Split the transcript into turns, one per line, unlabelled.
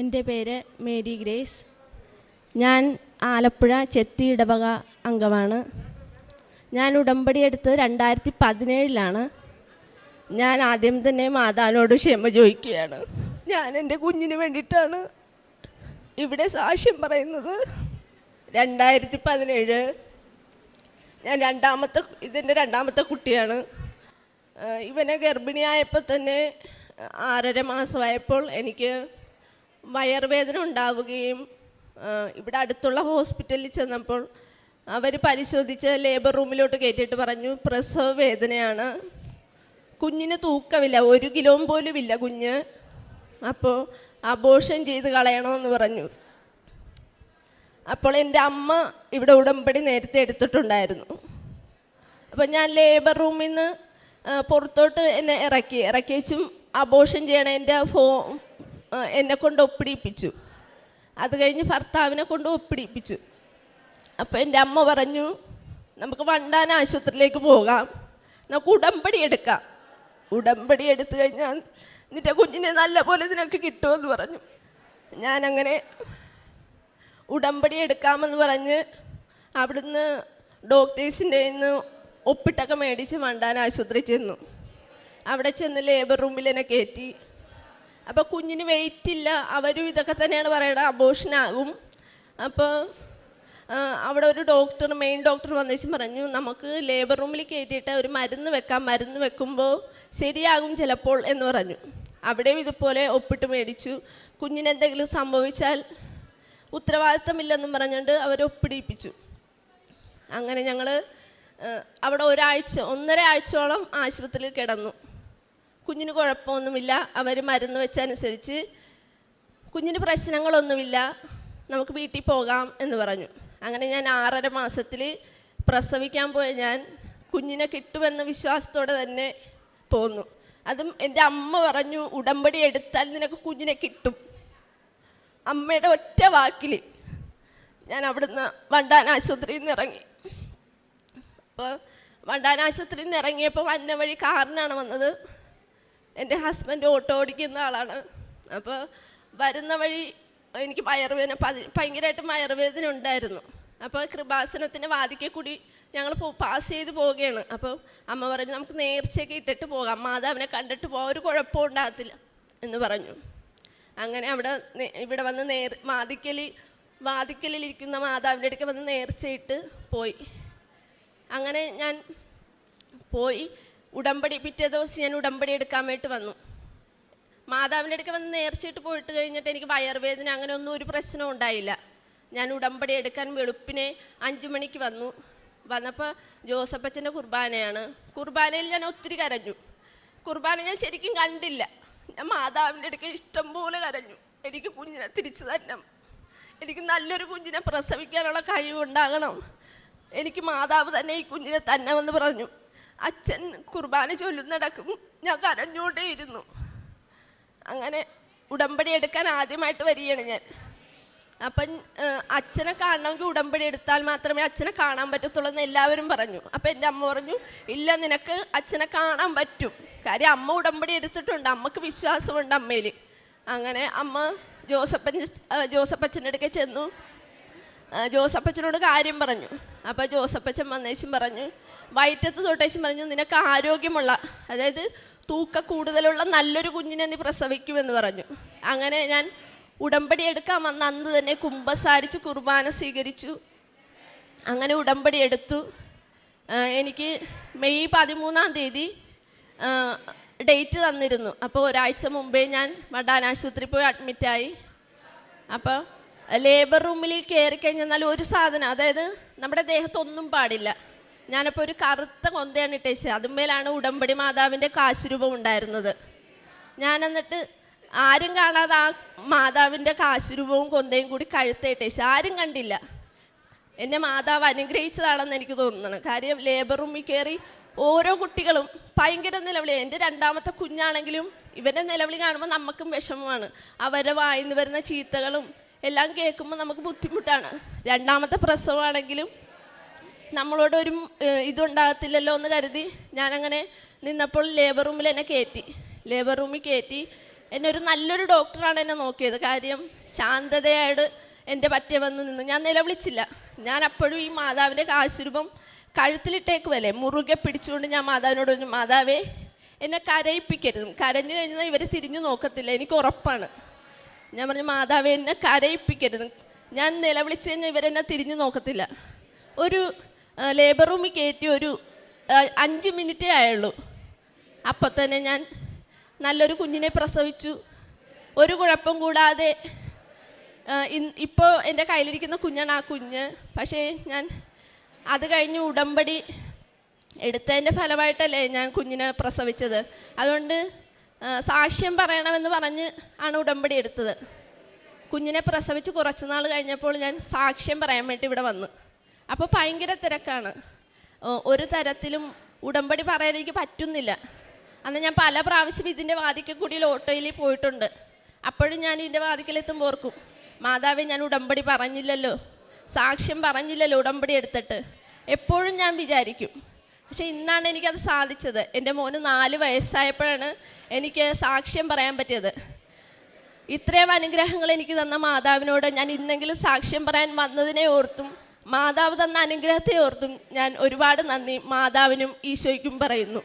എൻ്റെ പേര് Mary grace. ഞാൻ ആലപ്പുഴ ചെത്തി ഇടവക അംഗമാണ്. ഞാൻ ഉടമ്പടി എടുത്തത് 2017 ഞാൻ ആദ്യം തന്നെ മാതാവിനോട് ക്ഷമ ചോദിക്കുകയാണ്. ഞാൻ എൻ്റെ കുഞ്ഞിന് വേണ്ടിയിട്ടാണ് ഇവിടെ സാക്ഷ്യം പറയുന്നത്. 2017 ഞാൻ ഇതിൻ്റെ രണ്ടാമത്തെ കുട്ടിയാണ്. ഇവനെ ഗർഭിണിയായപ്പോൾ തന്നെ 6.5 മാസമായപ്പോൾ എനിക്ക് വയറുവേദന ഉണ്ടാവുകയും ഇവിടെ അടുത്തുള്ള ഹോസ്പിറ്റലിൽ ചെന്നപ്പോൾ അവർ പരിശോധിച്ച് ലേബർ റൂമിലോട്ട് കയറ്റിയിട്ട് പറഞ്ഞു പ്രസവ വേദനയാണ്, കുഞ്ഞിന് തൂക്കമില്ല, 1 കിലോ പോലും ഇല്ല കുഞ്ഞ്, അപ്പോൾ അബോർഷൻ ചെയ്ത് കളയണമെന്ന് പറഞ്ഞു. അപ്പോൾ എൻ്റെ അമ്മ ഇവിടെ ഉടമ്പടി നേരത്തെ എടുത്തിട്ടുണ്ടായിരുന്നു. അപ്പോൾ ഞാൻ ലേബർ റൂമിൽ നിന്ന് പുറത്തോട്ട് എന്നെ ഇറക്കി വെച്ചും അബോർഷൻ ചെയ്യണതിൻ്റെ എന്നെ കൊണ്ട് ഒപ്പിടിപ്പിച്ചു. അത് കഴിഞ്ഞ് ഭർത്താവിനെ കൊണ്ട് ഒപ്പിടിപ്പിച്ചു. അപ്പോൾ എൻ്റെ അമ്മ പറഞ്ഞു നമുക്ക് വണ്ടാന ആശുപത്രിയിലേക്ക് പോകാം, നമുക്ക് ഉടമ്പടി എടുക്കാം, ഉടമ്പടി എടുത്തു കഴിഞ്ഞാൽ നിൻ്റെ കുഞ്ഞിനെ നല്ല പോലെ നിനക്ക് കിട്ടുമെന്ന് പറഞ്ഞു. ഞാനങ്ങനെ ഉടമ്പടി എടുക്കാമെന്ന് പറഞ്ഞ് അവിടുന്ന് ഡോക്ടേഴ്സിൻ്റെ നിന്ന് ഒപ്പിട്ടൊക്കെ മേടിച്ച് വണ്ടാന ആശുപത്രി ചെന്നു. അവിടെ ചെന്ന് ലേബർ റൂമിൽ എന്നെ കയറ്റി. അപ്പോൾ കുഞ്ഞിന് വെയിറ്റ് ഇല്ല, അവരും ഇതൊക്കെ തന്നെയാണ് പറയുന്നത്, അബോർഷനാകും. അപ്പോൾ അവിടെ ഒരു മെയിൻ ഡോക്ടർ വന്നേച്ചും പറഞ്ഞു നമുക്ക് ലേബർ റൂമിൽ കയറ്റിയിട്ട് ഒരു മരുന്ന് വെക്കാം, മരുന്ന് വെക്കുമ്പോൾ ശരിയാകും ചിലപ്പോൾ എന്ന് പറഞ്ഞു. അവിടെയും ഇതുപോലെ ഒപ്പിട്ട് മേടിച്ചു. കുഞ്ഞിനെന്തെങ്കിലും സംഭവിച്ചാൽ ഉത്തരവാദിത്തമില്ലെന്നും പറഞ്ഞുകൊണ്ട് അവർ ഒപ്പിടിപ്പിച്ചു. അങ്ങനെ ഞങ്ങൾ അവിടെ 1.5 ആഴ്ചയോളം ആശുപത്രിയിൽ കിടന്നു. കുഞ്ഞിന് കുഴപ്പമൊന്നുമില്ല, അവർ മരുന്ന് വെച്ചനുസരിച്ച് കുഞ്ഞിന് പ്രശ്നങ്ങളൊന്നുമില്ല, നമുക്ക് വീട്ടിൽ പോകാം എന്ന് പറഞ്ഞു. അങ്ങനെ ഞാൻ 6.5 മാസത്തിൽ പ്രസവിക്കാൻ പോയ ഞാൻ കുഞ്ഞിനെ കിട്ടുമെന്ന വിശ്വാസത്തോടെ തന്നെ പോന്നു. അതും എൻ്റെ അമ്മ പറഞ്ഞു ഉടമ്പടി എടുത്താൽ നിനക്ക് കുഞ്ഞിനെ കിട്ടും. അമ്മയുടെ ഒറ്റ വാക്കിൽ ഞാൻ അവിടുന്ന് വണ്ടാന ആശുപത്രിയിൽ നിന്ന് ഇറങ്ങി. അപ്പോൾ വണ്ടാന ആശുപത്രിയിൽ നിന്ന് ഇറങ്ങിയപ്പോൾ വന്ന വഴി കാറിനാണ് വന്നത്. എൻ്റെ ഹസ്ബൻഡ് ഓട്ടോ ഓടിക്കുന്ന ആളാണ്. അപ്പോൾ വരുന്ന വഴി എനിക്ക് ഭയങ്കരമായിട്ട് വയറുവേദന ഉണ്ടായിരുന്നു. അപ്പോൾ കൃപാസനത്തിൻ്റെ വാതിക്കൽ കൂടി ഞങ്ങൾ പാസ് ചെയ്ത് പോവുകയാണ്. അപ്പോൾ അമ്മ പറഞ്ഞു നമുക്ക് നേർച്ചയൊക്കെ ഇട്ടിട്ട് പോകാം, മാതാവിനെ കണ്ടിട്ട് പോകാൻ ഒരു കുഴപ്പവും ഉണ്ടാകത്തില്ല എന്ന് പറഞ്ഞു. അങ്ങനെ ഇവിടെ വന്ന് വാതിക്കലിരിക്കുന്ന മാതാവിൻ്റെ അടുക്ക വന്ന് നേർച്ചയിട്ട് പോയി. അങ്ങനെ ഞാൻ പോയി പിറ്റേ ദിവസം ഞാൻ ഉടമ്പടി എടുക്കാൻ വേണ്ടി വന്നു. മാതാവിൻ്റെ അടുക്ക വന്ന് നേർച്ചയിട്ട് പോയിട്ട് കഴിഞ്ഞിട്ട് എനിക്ക് വയറുവേദന അങ്ങനെ ഒന്നും ഒരു പ്രശ്നവും ഉണ്ടായില്ല. ഞാൻ ഉടമ്പടി എടുക്കാൻ വെളുപ്പിനെ 5 മണിക്ക് വന്നപ്പോൾ ജോസപ്പച്ചൻ്റെ കുർബാനയിൽ ഞാൻ ഒത്തിരി കരഞ്ഞു. കുർബാന ഞാൻ ശരിക്കും കണ്ടില്ല. ഞാൻ മാതാവിൻ്റെ അടുക്ക ഇഷ്ടം പോലെ കരഞ്ഞു. എനിക്ക് കുഞ്ഞിനെ തിരിച്ചു തരണം, എനിക്ക് നല്ലൊരു കുഞ്ഞിനെ പ്രസവിക്കാനുള്ള കഴിവുണ്ടാകണം, എനിക്ക് മാതാവ് തന്നെ ഈ കുഞ്ഞിനെ തന്നെമെന്ന് പറഞ്ഞു. അച്ഛൻ കുർബാന ചൊല്ലുന്നിടക്കും ഞാൻ കരഞ്ഞോണ്ടേയിരുന്നു. അങ്ങനെ ഉടമ്പടി എടുക്കാൻ ആദ്യമായിട്ട് വരികയാണ് ഞാൻ. അപ്പം അച്ഛനെ കാണണമെങ്കിൽ ഉടമ്പടി എടുത്താൽ മാത്രമേ അച്ഛനെ കാണാൻ പറ്റത്തുള്ളൂ എന്ന് എല്ലാവരും പറഞ്ഞു. അപ്പം എൻ്റെ അമ്മ പറഞ്ഞു ഇല്ല, നിനക്ക് അച്ഛനെ കാണാൻ പറ്റും, കാര്യം അമ്മ ഉടമ്പടി എടുത്തിട്ടുണ്ട്, അമ്മക്ക് വിശ്വാസമുണ്ട് അമ്മയിൽ. അങ്ങനെ അമ്മ ജോസപ്പച്ചൻ്റെ അടുക്കൽ ചെന്നു. ജോസപ്പച്ചനോട് കാര്യം പറഞ്ഞു. അപ്പോൾ ജോസപ്പച്ചൻ വന്നേച്ചും പറഞ്ഞു, വയറ്റത്ത് തൊട്ടേച്ചും പറഞ്ഞു നിനക്ക് ആരോഗ്യമുള്ള, അതായത് തൂക്ക കൂടുതലുള്ള നല്ലൊരു കുഞ്ഞിനെ നീ പ്രസവിക്കുമെന്ന് പറഞ്ഞു. അങ്ങനെ ഞാൻ ഉടമ്പടി എടുക്കാൻ വന്ന അന്ന് തന്നെ കുമ്പസാരിച്ച് കുർബാന സ്വീകരിച്ചു. അങ്ങനെ ഉടമ്പടി എടുത്തു. എനിക്ക് മെയ് 13-ാം തീയതി ഡേറ്റ് തന്നിരുന്നു. അപ്പോൾ ഒരാഴ്ച മുമ്പേ ഞാൻ വണ്ടാന ആശുപത്രിയിൽ പോയി അഡ്മിറ്റായി. അപ്പോൾ ലേബർ റൂമിൽ കയറി കഴിഞ്ഞാൽ ഒരു സാധനം, അതായത് നമ്മുടെ ദേഹത്തൊന്നും പാടില്ല. ഞാനപ്പോൾ ഒരു കറുത്ത കൊന്തയാണ് ഇട്ടേച്ചത്, അതുമേലാണ് ഉടമ്പടി മാതാവിൻ്റെ കാശുരൂപം ഉണ്ടായിരുന്നത്. ഞാൻ എന്നിട്ട് ആരും കാണാതെ ആ മാതാവിൻ്റെ കാശുരൂപവും കൊന്തയും കൂടി കഴുത്തേട്ടേച്ച് ആരും കണ്ടില്ല. എന്നെ മാതാവ് അനുഗ്രഹിച്ചതാണെന്ന് എനിക്ക് തോന്നുന്നു. കാര്യം ലേബർ റൂമിൽ കയറി ഓരോ കുട്ടികളും ഭയങ്കര നിലവിളി. എൻ്റെ 2ാമത്തെ കുഞ്ഞാണെങ്കിലും ഇവൻ്റെ നിലവിളി കാണുമ്പോൾ നമുക്കും വിഷമമാണ്. അവരുടെ വായിന്ന് വരുന്ന ചീത്തകളും എല്ലാം കേൾക്കുമ്പോൾ നമുക്ക് ബുദ്ധിമുട്ടാണ്. 2ാമത്തെ പ്രസവമാണെങ്കിലും നമ്മളോടൊരു ഇതുണ്ടാകത്തില്ലല്ലോ എന്ന് കരുതി ഞാനങ്ങനെ നിന്നപ്പോൾ ലേബർ റൂമിൽ എന്നെ കയറ്റി. എന്നെ ഒരു നല്ലൊരു ഡോക്ടറാണ് എന്നെ നോക്കിയത്. കാര്യം ശാന്തതയായിട്ട് എൻ്റെ പറ്റേ വന്ന് നിന്ന് ഞാൻ നിലവിളിച്ചില്ല. ഞാൻ അപ്പോഴും ഈ മാതാവിൻ്റെ കാശുരൂപം കഴുത്തിലിട്ടേക്കുമല്ലേ, മുറുകെ പിടിച്ചുകൊണ്ട് ഞാൻ മാതാവിനോട് പറഞ്ഞു, മാതാവേ എന്നെ കരയിപ്പിക്കരുത്, കരഞ്ഞു കഴിഞ്ഞാൽ ഇവർ തിരിഞ്ഞു നോക്കത്തില്ല, എനിക്ക് ഉറപ്പാണ്. ഞാൻ പറഞ്ഞു, മാതാവേ എന്നെ കരയിപ്പിക്കരുത്, ഞാൻ നിലവിളിച്ച് കഴിഞ്ഞാൽ ഇവരെന്നെ തിരിഞ്ഞു നോക്കത്തില്ല. ഒരു ലേബർ റൂമിൽ കയറ്റി ഒരു 5 മിനിറ്റേ ആയുള്ളൂ. അപ്പോൾ തന്നെ ഞാൻ നല്ലൊരു കുഞ്ഞിനെ പ്രസവിച്ചു. ഒരു കുഴപ്പം കൂടാതെ ഇപ്പോൾ എൻ്റെ കയ്യിലിരിക്കുന്ന കുഞ്ഞാണ് ആ കുഞ്ഞ്. പക്ഷേ ഞാൻ അത് കഴിഞ്ഞ് ഉടമ്പടി എടുത്തതിൻ്റെ ഫലമായിട്ടല്ലേ ഞാൻ കുഞ്ഞിനെ പ്രസവിച്ചത്. അതുകൊണ്ട് സാക്ഷ്യം പറയണമെന്ന് പറഞ്ഞ് ആണ് ഉടമ്പടി എടുത്തത്. കുഞ്ഞിനെ പ്രസവിച്ച് കുറച്ച് നാൾ കഴിഞ്ഞപ്പോൾ ഞാൻ സാക്ഷ്യം പറയാൻ വേണ്ടി ഇവിടെ വന്നു. അപ്പോൾ ഭയങ്കര തിരക്കാണ്, ഒരു തരത്തിലും ഉടമ്പടി പറയാൻ എനിക്ക് പറ്റുന്നില്ല. അന്ന് ഞാൻ പല പ്രാവശ്യം ഇതിൻ്റെ വാതിക്കൽ കൂടി ഓട്ടോയിൽ പോയിട്ടുണ്ട്. അപ്പോഴും ഞാൻ ഇതിൻ്റെ വാതിക്കലെത്തുമ്പോൾ ഓർക്കും, മാതാവേ ഞാൻ ഉടമ്പടി പറഞ്ഞില്ലല്ലോ, സാക്ഷ്യം പറഞ്ഞില്ലല്ലോ ഉടമ്പടി എടുത്തിട്ട്, എപ്പോഴും ഞാൻ വിചാരിക്കും. പക്ഷേ ഇന്നാണ് എനിക്കത് സാധിച്ചത്. എൻ്റെ മോന് 4 വയസ്സായപ്പോഴാണ് എനിക്ക് സാക്ഷ്യം പറയാൻ പറ്റിയത്. ഇത്രയും അനുഗ്രഹങ്ങൾ എനിക്ക് തന്ന മാതാവിനോട് ഞാൻ ഇന്നെങ്കിലും സാക്ഷ്യം പറയാൻ വന്നതിനെ ഓർത്തും മാതാവ് തന്ന അനുഗ്രഹത്തെ ഓർത്തും ഞാൻ ഒരുപാട് നന്ദി മാതാവിനും ഈശോയ്ക്കും പറയുന്നു.